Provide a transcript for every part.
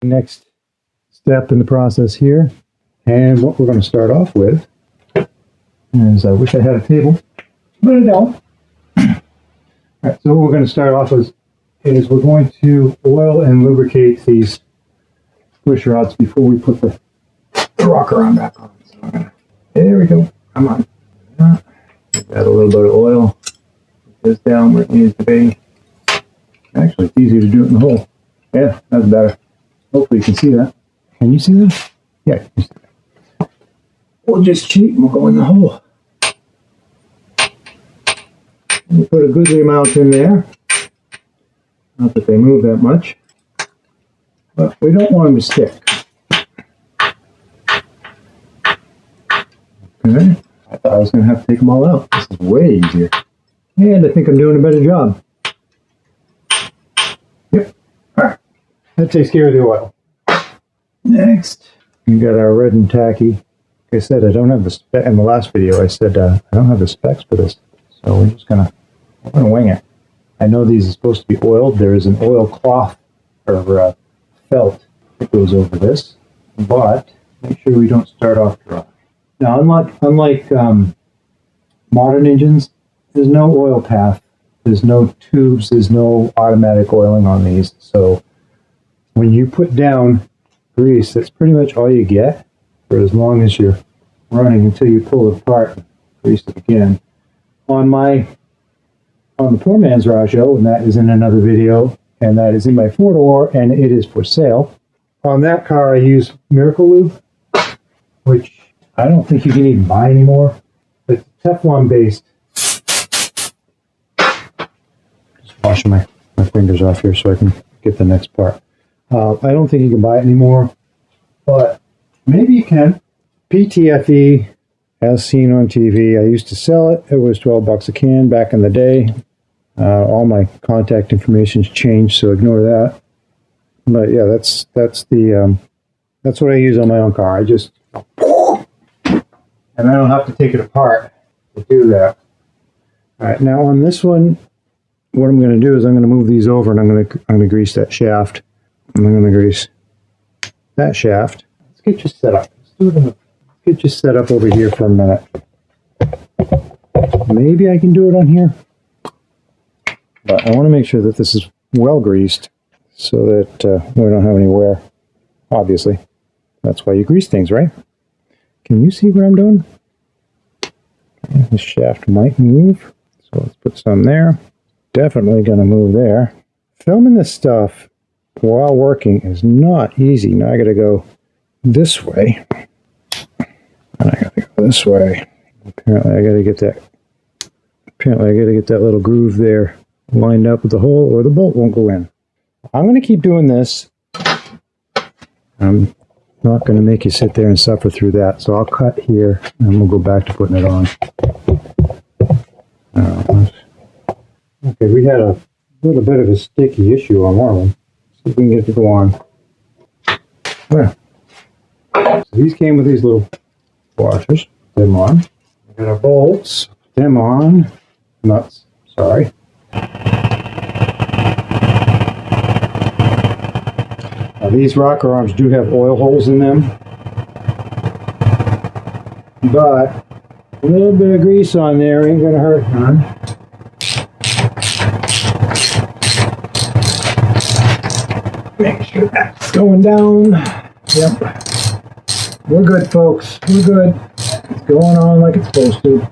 Next step in the process here, and what we're going to start off with is, I wish I had a table, but I don't. Alright, so what we're going to start off with is we're going to oil and lubricate these push rods before we put the rocker arm back on. So there we go. Come on. Add a little bit of oil. Put this down where it needs to be. Actually, it's easier to do it in the hole. Yeah, that's better. Hopefully you can see that. Can you see that? Yeah, you can see that. We'll just cheat and we'll go in the hole. We put a goodly amount in there. Not that they move that much. But we don't want them to stick. Okay. I thought I was going to have to take them all out. This is way easier. And I think I'm doing a better job. Yep. Alright. That takes care of the oil. Next, we got our red and tacky. Like I said, I don't have the spec. In the last video, I said I don't have the specs for this. So we're just going to wing it. I know these are supposed to be oiled. There is an oil cloth or felt that goes over this. But make sure we don't start off dry. Now, unlike modern engines, there's no oil path, there's no tubes, there's no automatic oiling on these. So when you put down grease, that's pretty much all you get for as long as you're running until you pull it apart and grease it again. On the poor man's Rajo, and that is in another video, and that is in my 4-door, and it is for sale. On that car, I use Miracle Lube, which I don't think you can even buy anymore. It's Teflon based. Just washing my fingers off here so I can get the next part. I don't think you can buy it anymore, but maybe you can. PTFE, as seen on TV, I used to sell it. It was 12 bucks a can back in the day. All my contact information's changed, so ignore that. But yeah, that's what I use on my own car. I just, and I don't have to take it apart to do that. All right, now on this one, what I'm going to do is I'm going to move these over, and I'm going to grease that shaft. And I'm going to grease that shaft. Let's get you set up. Let's get you set up over here for a minute. Maybe I can do it on here, but I want to make sure that this is well greased so that we don't have any wear. Obviously, that's why you grease things, right? Can you see what I'm doing? The shaft might move, so let's put some there. Definitely going to move there. Filming this stuff while working is not easy. Now I got to go this way, and I got to go this way. Apparently, I got to get that. Apparently, I got to get that little groove there lined up with the hole, or the bolt won't go in. I'm going to keep doing this. I'm not going to make you sit there and suffer through that, so I'll cut here and we'll go back to putting it on. Okay, we had a little bit of a sticky issue on one of them. See if we can get it to go on. There. So these came with these little washers. Put them on. We got our bolts. Put them on. Nuts. Sorry. Now these rocker arms do have oil holes in them, but a little bit of grease on there ain't gonna hurt none. Make sure that's going down. Yep. We're good, folks. We're good. It's going on like it's supposed to.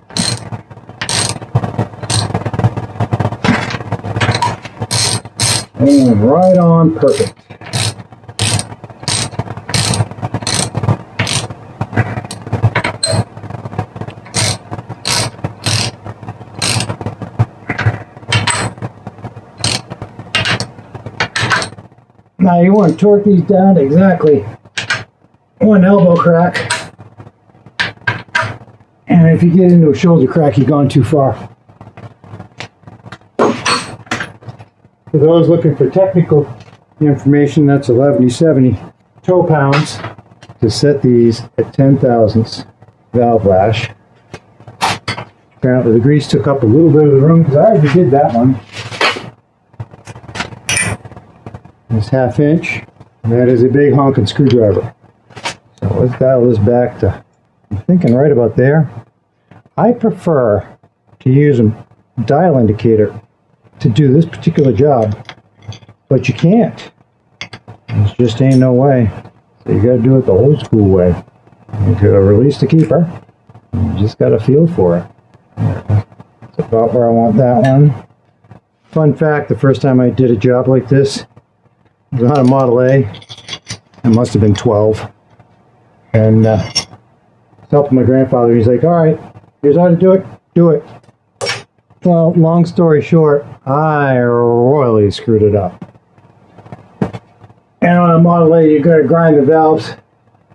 And right on, perfect. Now you want to torque these down to exactly 1 elbow crack. And if you get into a shoulder crack, you've gone too far. For those looking for technical information, that's 1170 toe pounds to set these at 10 thousandths valve lash. Apparently the grease took up a little bit of the room because I already did that one. This 1/2 inch, And that is a big honking screwdriver. So let's dial this back to, I'm thinking right about there. I prefer to use a dial indicator to do this particular job, but you can't. There just ain't no way. So you gotta do it the old school way. You gotta release the keeper. You just gotta feel for it. That's about where I want that one. Fun fact, the first time I did a job like this, it was on a Model A. I must have been 12. And I was helping my grandfather. He's like, all right, here's how to do it. Do it. Well, long story short, I royally screwed it up. And on a Model A, you gotta grind the valves,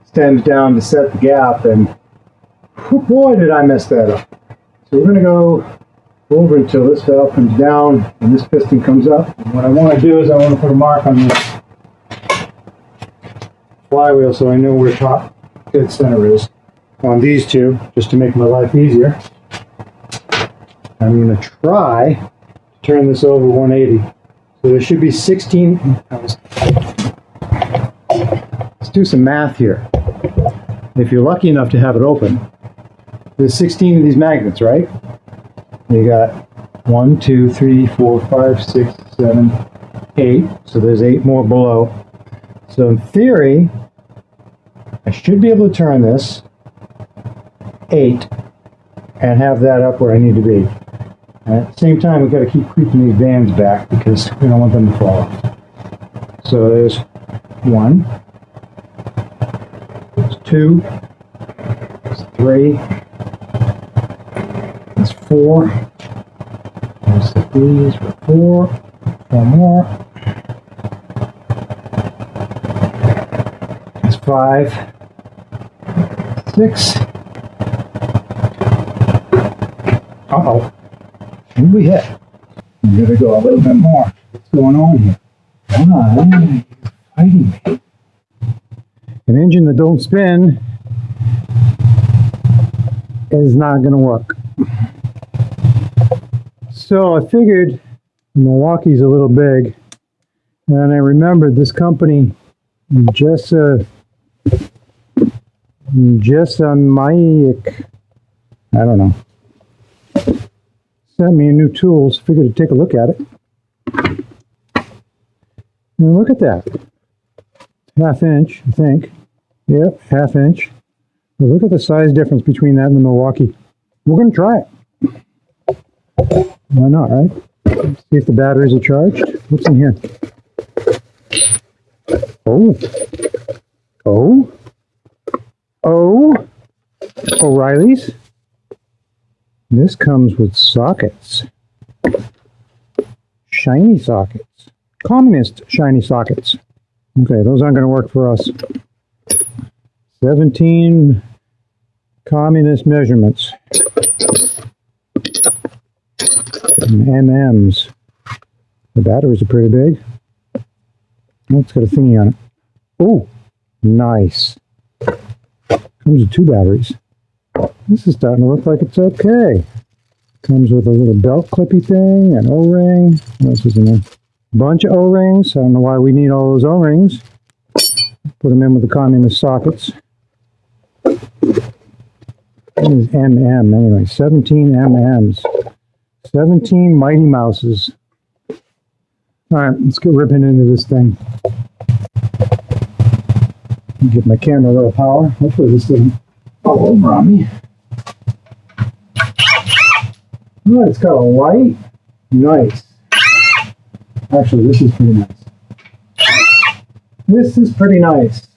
stand it down to set the gap, and boy, did I mess that up. So we're gonna go over until this valve comes down and this piston comes up. And what I want to do is I want to put a mark on this flywheel so I know where top dead center is on these two, just to make my life easier. I'm going to try to turn this over 180. So there should be 16. Let's do some math here. If you're lucky enough to have it open, there's 16 of these magnets, right? You got 1, 2, 3, 4, 5, 6, 7, 8. So there's 8 more below. So in theory, I should be able to turn this 8 and have that up where I need to be. And at the same time, we've got to keep creeping these bands back because we don't want them to fall off. So there's 1, there's 2, there's 3, there's 4, there's these for 4 more, there's 5, 6, uh-oh, and we hit. I'm going to go a little bit more. What's going on here? Come on, you're fighting me. An engine that don't spin is not going to work. So I figured Milwaukee's a little big, and I remembered this company, Jessa Mike, I don't know, sent me a new tool, so I figured to take a look at it. And look at that. Half inch, I think. Yep, half inch. But look at the size difference between that and the Milwaukee. We're going to try it. Why not, right? See if the batteries are charged. What's in here? Oh. Oh. Oh. O'Reilly's. This comes with sockets. Shiny sockets. Communist shiny sockets. Okay, those aren't going to work for us. 17 communist measurements. And MMs. The batteries are pretty big. Oh, it's got a thingy on it. Oh, nice. Comes with 2 batteries. This is starting to look like it's okay. Comes with a little belt clippy thing, an O-ring. What else is in there? Bunch of O-rings. I don't know why we need all those O-rings. Put them in with the communist sockets. What is MM anyway? 17 MMs. 17 Mighty Mouses. Alright, let's get ripping into this thing. Give my camera a little power. Hopefully this doesn't fall over on me. Oh, it's got a light. Nice. Actually, this is pretty nice. This is pretty nice.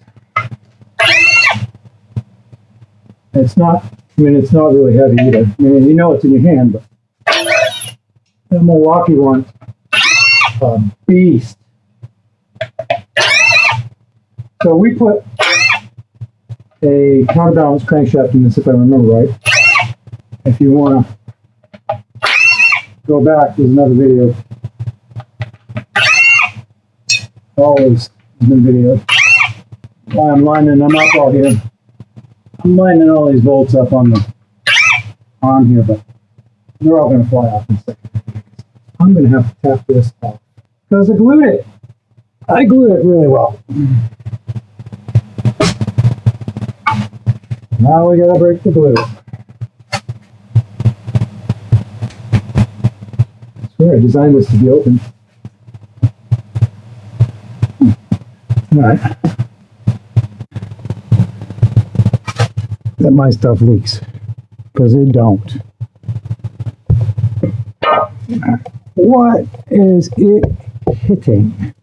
It's not, I mean, it's not really heavy either. I mean, you know it's in your hand, but the Milwaukee one, a beast. So we put a counterbalance crankshaft in this, if I remember right. If you want to go back, there's another video. Always has been video. While I'm lining them up out here. I'm lining all these bolts up on the arm here, but they're all going to fly off in a second. I'm going to have to tap this off because I glued it. I glued it really well. Now we gotta break the glue. I swear I designed this to be open. Alright. That my stuff leaks. Because it don't. What is it hitting?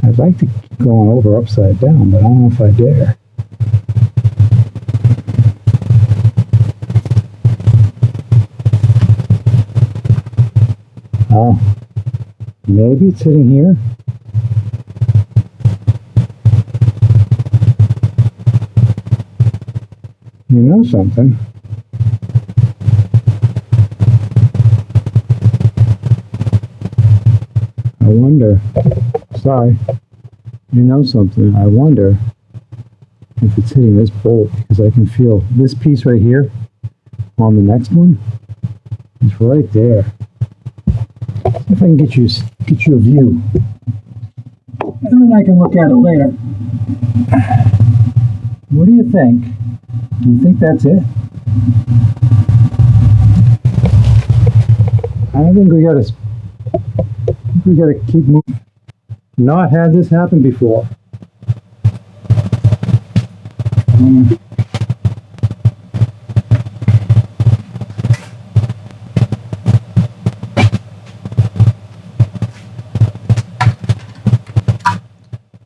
I'd like to keep going over upside down, but I don't know if I dare. Oh, maybe it's hitting here. You know something? I wonder. Sorry. You know something? I wonder if it's hitting this bolt, because I can feel this piece right here on the next one. It's right there. See if I can get you a view, and then I can look at it later. What do you think? Do you think that's it? I think we gotta keep moving. Not had this happen before.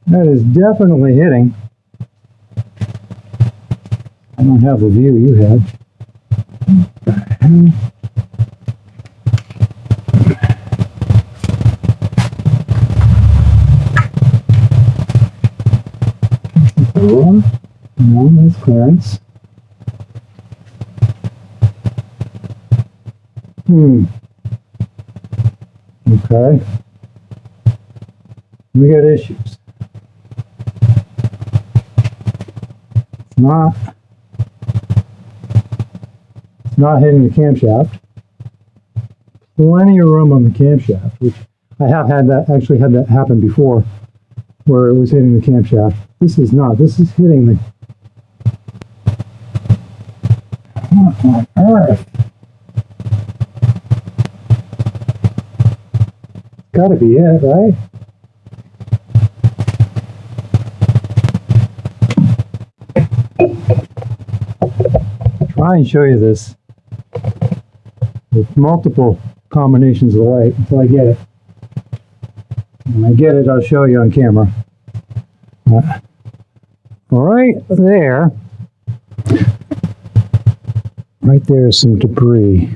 That is definitely hitting. I don't have the view you had. No, that's clearance. Okay. We got issues. It's not hitting the camshaft. Plenty of room on the camshaft, which I have actually had that happen before, where it was hitting the camshaft. This is not. This is hitting the... What on earth? Gotta be it, right? Try and show you this with multiple combinations of light until I get it. When I get it, I'll show you on camera. Right there is some debris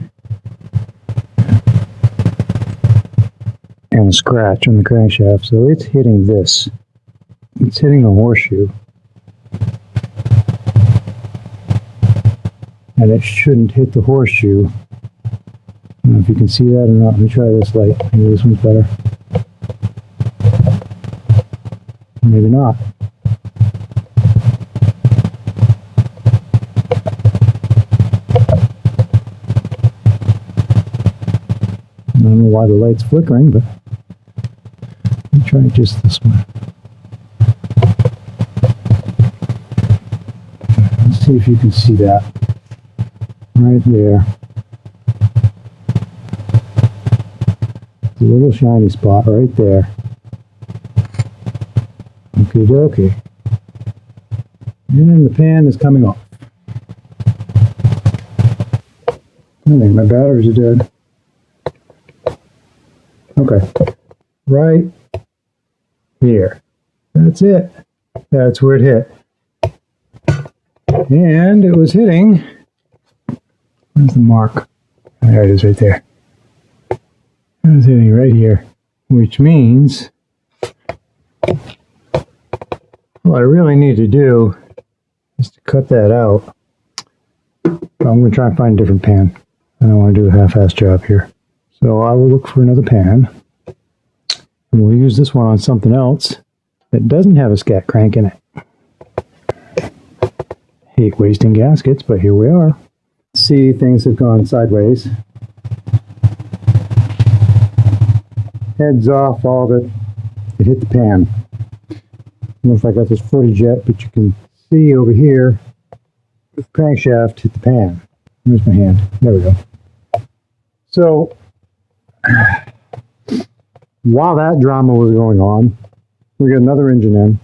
and a scratch on the crankshaft, so it's hitting this. It's hitting the horseshoe. And it shouldn't hit the horseshoe. I don't know if you can see that or not. Let me try this light. Maybe this one's better. Maybe not. I don't know why the light's flickering, but let me try just this one. Let's see if you can see that. Right there. A little shiny spot right there. Okie dokie. And the pan is coming off. I think my batteries are dead. Okay. Right here. That's it. That's where it hit. And it was hitting... Where's the mark? There it is right there. It was hitting right here, which means what I really need to do is to cut that out. I'm going to try and find a different pan. I don't want to do a half-assed job here. So I will look for another pan. And we'll use this one on something else that doesn't have a scat crank in it. Hate wasting gaskets, but here we are. See, things have gone sideways. heads off all of it. It hit the pan. I don't know if I got this footage yet, but you can see over here, the crankshaft hit the pan. Where's my hand? There we go. So, while that drama was going on, we got another engine in.